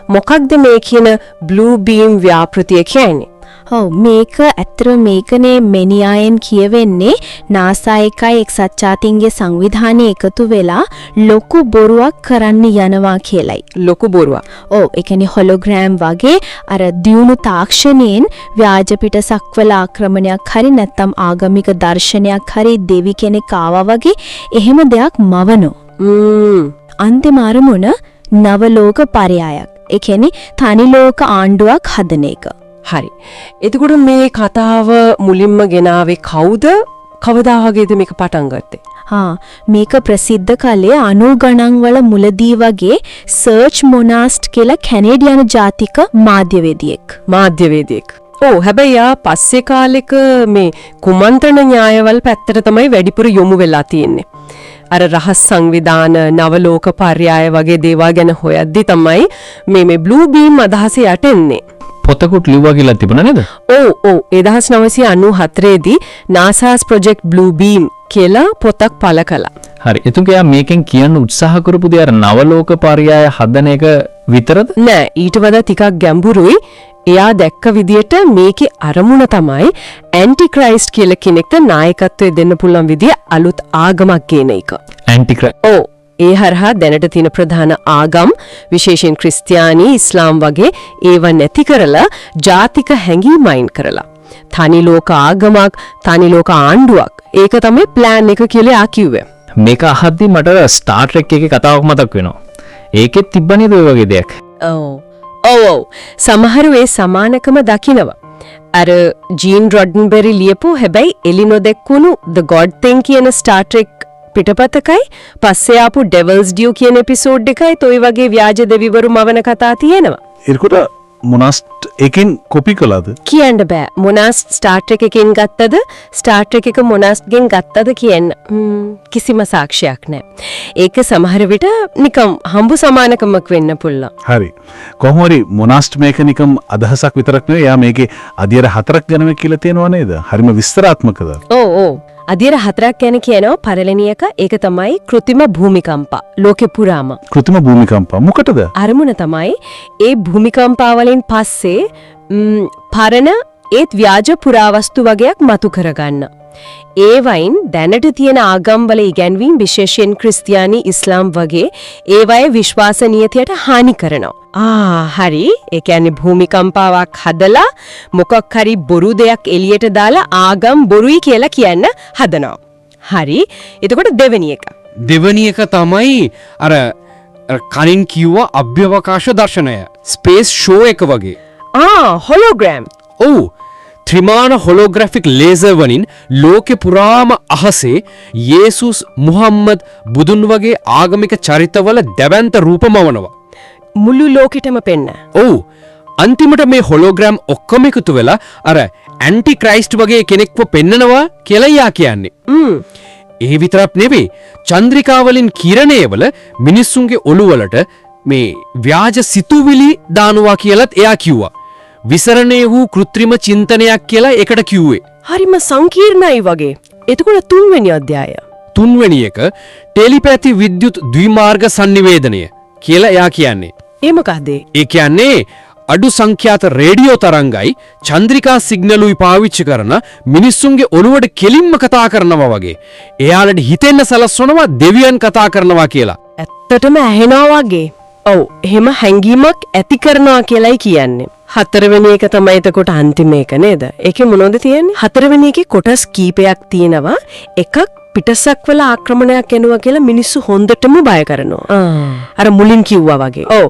මොකක්ද මේ කියන බ්ලූ බීම් ව්‍යාපෘතිය කියන්නේ? ඔව් මේක ඇත්තට මේකනේ මෙනියායෙන් කියවෙන්නේ NASA එකයි එක්සත් ජාතීන්ගේ සංවිධානය එකතු වෙලා ලොකු බොරුවක් කරන්න යනවා කියලයි. ලොකු බොරුවක්. ඔව් ඒ කියන්නේ හොලෝග්‍රෑම් වගේ අර දියුණු තාක්ෂණයෙන් ව්‍යාජ පිටසක්වල ආක්‍රමණයක් හරි නැත්නම් ආගමික දර්ශනයක් හරි දෙවි කෙනෙක් ආවා වගේ එහෙම දෙයක් මවනෝ. අන්තිම අරමුණ නවලෝක පරයයක්. ඒ කියන්නේ තනි ලෝක ආණ්ඩුවක් හදන එක. හරි. එතකොට මේ කතාව මුලින්ම ගෙනාවේ කවුද? කවදා වගේද මේක පටන් ගත්තේ? මේක ප්‍රසිද්ධ කලේ 90 ගණන් වල මුලදී වගේ සර්ච් මොනාස්ට් කියලා කැනේඩියානු ජාතික මාධ්‍යවේදියෙක්. ඔව් හැබැයි පස්සේ කාලෙක මේ කුමන්ත්‍රණ න්‍යායවල පැත්තට තමයි වැඩිපුර යොමු වෙලා තියෙන්නේ. අර රහස් සංවිධාන නවලෝක පර්යාය වගේ දේවල් ගැන හොයද්දි තමයි මේ බ්ලූ බීම් අදහස යටෙන්නේ. පොතකුත් ලිව්වා කියලා තිබුණා නේද? ඔව් 1994 දී NASA's Project Blue Beam කියලා පොතක් පළ කළා. හරි. එතකොට මේකෙන් කියන්න උත්සාහ කරපු දේ අර නවලෝක පර්යාය හදන එක විතරද? නෑ ඊට වඩා ටිකක් ගැඹුරුයි. එයා දැක්ක විදියට මේකේ අරමුණ තමයි ඇන්ටික්‍රයිස්ට් කියලා කෙනෙක්ට නායකත්වය දෙන්න පුළුවන් විදිය අලුත් ආගමක් ගේන එක. ඇන්ටික්‍රයිස්ට්. ඔව් ඒ හරහා දැනට තියෙන ප්‍රධාන ආගම් විශේෂයෙන් ක්‍රිස්තියානි ඉස්ලාම් වගේ ඒව නැති කරලා ජාතික හැඟීම් අයින් කරලා තනි ලෝක ආගමක් තනි ලෝක ආණ්ඩුවක් ඒක තමයි ප්ලෑන් එක කියලා ආ කිව්වේ. මේක අහද්දි මට ස්ටාර් ට්‍රෙක් එකේ කතාවක් මතක් වෙනවා. ඒකෙත් තිබ්බනේද ඔය වගේ දෙයක්? ඔව් සමහරු ඒ සමානකම දකිනවා. අර ජීන් රොඩන්බෙරි ලියපු හැබැයි එලි නොදැක්කුණු The God Thing කියන ස්ටාර් ට්‍රෙක් පිටපතකයි පස්සේ ආපු ඩෙවල්ස් ඩියු කියන එපිසෝඩ් එකයි toy වගේ ව්‍යාජ දෙවිවරු මවන කතා තියෙනවා. ඒකට මොනාස්ට් එකෙන් කොපි කළාද? කියන්න බෑ. මොනාස්ට් ස්ටාර් ට්‍රෙක් එකෙන් ගත්තද ස්ටාර් ට්‍රෙක් එක මොනාස්ට්ගෙන් ගත්තද කියන්න කිසිම සාක්ෂියක් නැහැ. ඒක සමහර විට නිකම් හම්බු සමානකමක් වෙන්න පුළුවන්. හරි. කොහොම හරි මොනාස්ට් මේක නිකම් අදහසක් විතරක් නෙවෙයි. එයා මේකේ අධ්‍යයන 4ක් ගැනම කියලා තියෙනවා නේද? හරිම විස්තරාත්මකද? ඔව්. අධ්‍යයන 4ක් ගැන කියනවා පළවෙනි එක ඒක තමයි કૃතිම භූමිකම්පා ලෝකෙ පුරාම. કૃතිම භූමිකම්පා මොකටද? අරමුණ තමයි ඒ භූමිකම්පා වලින් පස්සේ පරණ ඒත් ව්‍යාජ පුරාවස්තු වගේක් මතු කරගන්න. ඒ වයින් දැනට තියෙන ආගම්වල ඉගැන්වීම් විශේෂයෙන් ක්‍රිස්තියානි ඉස්ලාම් වගේ ඒවයේ විශ්වාසනීයතයට හානි කරනවා. හරි. ඒ කියන්නේ භූමිකම්පාවක් හදලා මොකක් හරි බොරු දෙයක් එළියට දාලා ආගම් බොරුයි කියලා කියන්න හදනවා. හරි. එතකොට දෙවෙනි එක. දෙවෙනි එක තමයි අර කලින් කිව්වා අභ්‍යවකාශ දර්ශනය. ස්පේස් ෂෝ එක වගේ. හොලෝග්‍රෑම්. ඔව්. ත්‍රිමාන හොලෝග්‍රැෆික් ලේසර් වලින් ලෝකෙ පුරාම අහසේ යේසුස් මුහම්මද් බුදුන් වගේ ආගමික චරිතවල දැවැන්ත රූපමවනවා. මුළු ලෝකෙටම පෙන්න. ඔව්. අන්තිමට මේ හොලෝග්‍රෑම් ඔක්කොම එකතු වෙලා අර ඇන්ටික්‍රයිස්ට් වගේ කෙනෙක්ව පෙන්නනවා කියලා යා කියන්නේ. ඒ විතරක් නෙවෙයි. චන්ද්‍රිකා වලින් කිරණය වල මිනිස්සුන්ගේ ඔළුවලට මේ ව්‍යාජ සිතුවිලි දානවා කියලත් එයා කිව්වා. විසරණේ වූ කෘත්‍රිම චින්තනයක් කියලා එකට කිව්වේ. හරිම සංකීර්ණයි වගේ. එතකොට තුන්වෙනි අධ්‍යාය. තුන්වෙනි එක ටෙලිපැති විද්‍යුත් ද්විමාර්ග sannivedanaya කියලා එයා කියන්නේ. ඒ මොකද? ඒ කියන්නේ අඩු සංඛ්‍යාත රේඩියෝ තරංගයි චන්ද්‍රිකා සිග්නලුයි පාවිච්චි කරන මිනිස්සුන්ගේ ඔළුවට කෙලින්ම කතා කරනවා වගේ. එයාලට හිතෙන්න සලස්වනවා දෙවියන් කතා කරනවා කියලා. ඇත්තටම ඇහෙනවා වගේ. ඔව් එහෙම හැංගීමක් ඇති කරනවා කියලායි කියන්නේ. හතරවෙනි එක තමයි එතකොට අන්තිම එක නේද? ඒකේ මොනවද තියෙන්නේ? හතරවෙනි එකේ කොටස් කීපයක් තියෙනවා. එකක් පිටසක් වල ආක්‍රමණයක් එනවා කියලා මිනිස්සු හොඳටම බය කරනවා. අර මුලින් කිව්වා වගේ. ඔව්.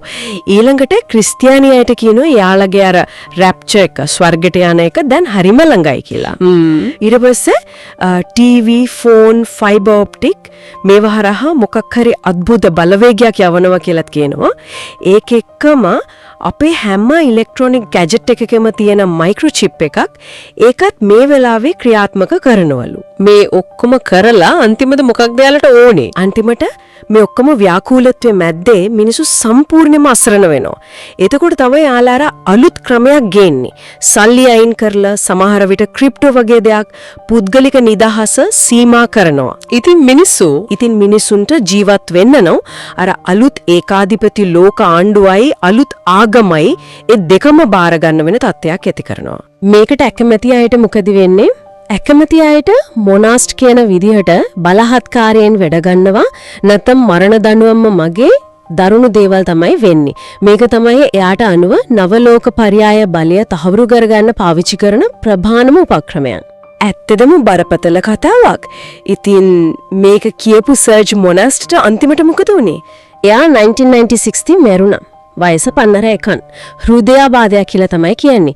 ඊළඟට ක්‍රිස්තියානියට කියනවා යාළගේ අර රැප්චර් එක ස්වර්ගයට යන එක දැන් හරිම ළඟයි කියලා. ඊට පස්සේ ටීවී, ෆෝන්, ෆයිබර් ඔප්ටික් මේව හරහා මොකක් හරි අద్භුත බලවේගයක් යවනවා කියලාත් කියනවා. ඒක එක්කම අපේ හැම ඉලෙක්ට්‍රොනික ගැජට් එකකම තියෙන මයික්‍රොචිප් එකක් ඒකත් මේ වෙලාවේ ක්‍රියාත්මක කරනවලු. මේ ඔක්කොම කරලා අන්තිමට මොකක්ද යාලට ඕනේ? අන්තිමට මේ ඔක්කොම ව්‍යාකූලත්වයේ මැද්දේ මිනිස්සු සම්පූර්ණයෙන්ම අසරණ වෙනවා. එතකොට තමයි යාලා අර අලුත් ක්‍රමයක් ගේන්නේ. සල්ලි අයින් කරලා සමහර විට ක්‍රිප්ටෝ වගේ දෙයක් පුද්ගලික නිදහස සීමා කරනවා. ඉතින් මිනිසුන්ට ජීවත් වෙන්න නම් අර අලුත් ඒකාධිපති ලෝක ආණ්ඩුවයි අලුත් ආගමයි ඒ දෙකම බාර ගන්න වෙන තත්ත්වයක් ඇති කරනවා. මේකට ඇකමැති අයට මොකද වෙන්නේ? ඇකමැති අයට මොනාස්ට් කියන විදිහට බලහත්කාරයෙන් වැඩ ගන්නවා නැත්නම් මරණ දඬුවම මගේ දරුණු දේවල් තමයි වෙන්නේ. මේක තමයි එයාට අනුව නවලෝක පර්යාය බලය තහවුරු කරගන්න පාවිච්චි කරන ප්‍රධානම උපක්‍රමයන්. ඇත්තදම බරපතල කතාවක්. ඉතින් මේක කියපු සර්ජ් මොනාස්ට්ට අන්තිමට මොකද වුනේ? එයා 1996 දී මැරුණා. වයස 51. හෘදයාබාධයක් කියලා තමයි කියන්නේ.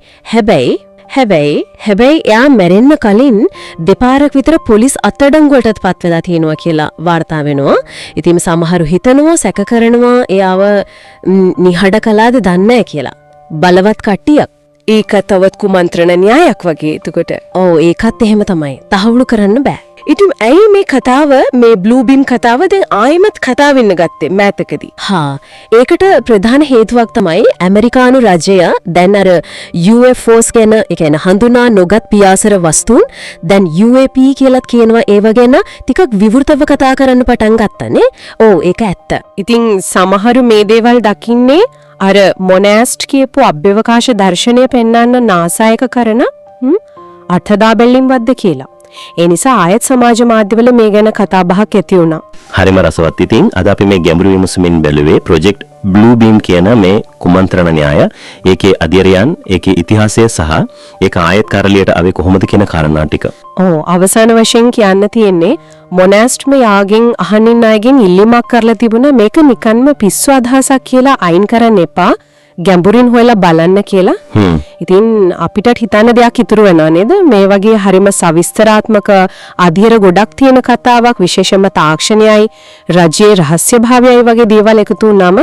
හැබැයි එයා මැරෙන්න කලින් දෙපාරක් විතර පොලිස් අත්අඩංගුවටත් පත් වෙලා තියෙනවා කියලා වාර්තා වෙනවා. ඉතින් සමහරු හිතනවා සැක කරනවා එයාව නිහඬ කළාද දන්නේ නැහැ කියලා. බලවත් කට්ටියක්. ඒක තවත් කුමන්ත්‍රණ න්‍යායක් වගේ. එතකොට ඔව් ඒකත් එහෙම තමයි. තහවුරු කරන්න බෑ. ඉතින් ඇයි මේ කතාව මේ බ්ලූ බීම් කතාව දැන් ආයෙමත් කතා වෙන්න ගත්තේ මෑතකදී? ඒකට ප්‍රධාන හේතුවක් තමයි ඇමරිකානු රජය දැන් අර UFOs ගැන ඒ කියන්නේ හඳුනා නොගත් පියාසර වස්තුන් දැන් UAP කියලාත් කියනවා ඒව ගැන ටිකක් විවෘතව කතා කරන්න පටන් ගත්තනේ. ඔව් ඒක ඇත්ත. ඉතින් සමහරු මේ දේවල් දකින්නේ අර මොනාස්ට් කියපු අභ්‍යවකාශ දර්ශනය පෙන්වන්න නාසායක කරන අර්ථදා බැලීම් වද්ද කියලා. ඒ නිසා ආයත් සමාජ මාධ්‍යවල මේ ගැන කතා බහක් ඇති වුණා. හරිම රසවත්. ඉතින් අද අපි මේ ගැඹුරු විමසුමින් බැලුවේ ප්‍රොජෙක්ට් බ්ලූ බීම් කියන මේ කුමන්ත්‍රණ න්‍යාය, ඒකේ අධිරයන්, ඒකේ ඉතිහාසය සහ ඒක ආයත් කරලියට ආවේ කොහොමද කියන කාරණා ටික. අවසාන වශයෙන් කියන්න තියෙන්නේ මොනාස්ට් මේ යාගෙන් අහනින් අයගෙන් ඉල්ලීමක් කරලා තිබුණා මේක නිකන්ම පිස්සු අදහසක් කියලා අයින් කරන්න එපා. ගැඹුරින් හොයලා බලන්න කියලා. ඉතින් අපිට හිතන්න දෙයක් ඉතුරු වෙනවා නේද? මේ වගේ හරිම සවිස්තරාත්මක අධීර ගොඩක් තියෙන කතාවක් විශේෂයෙන්ම තාක්ෂණයයි රජයේ රහස්‍යභාවයයි වගේ දේවල් එකතු වුණාම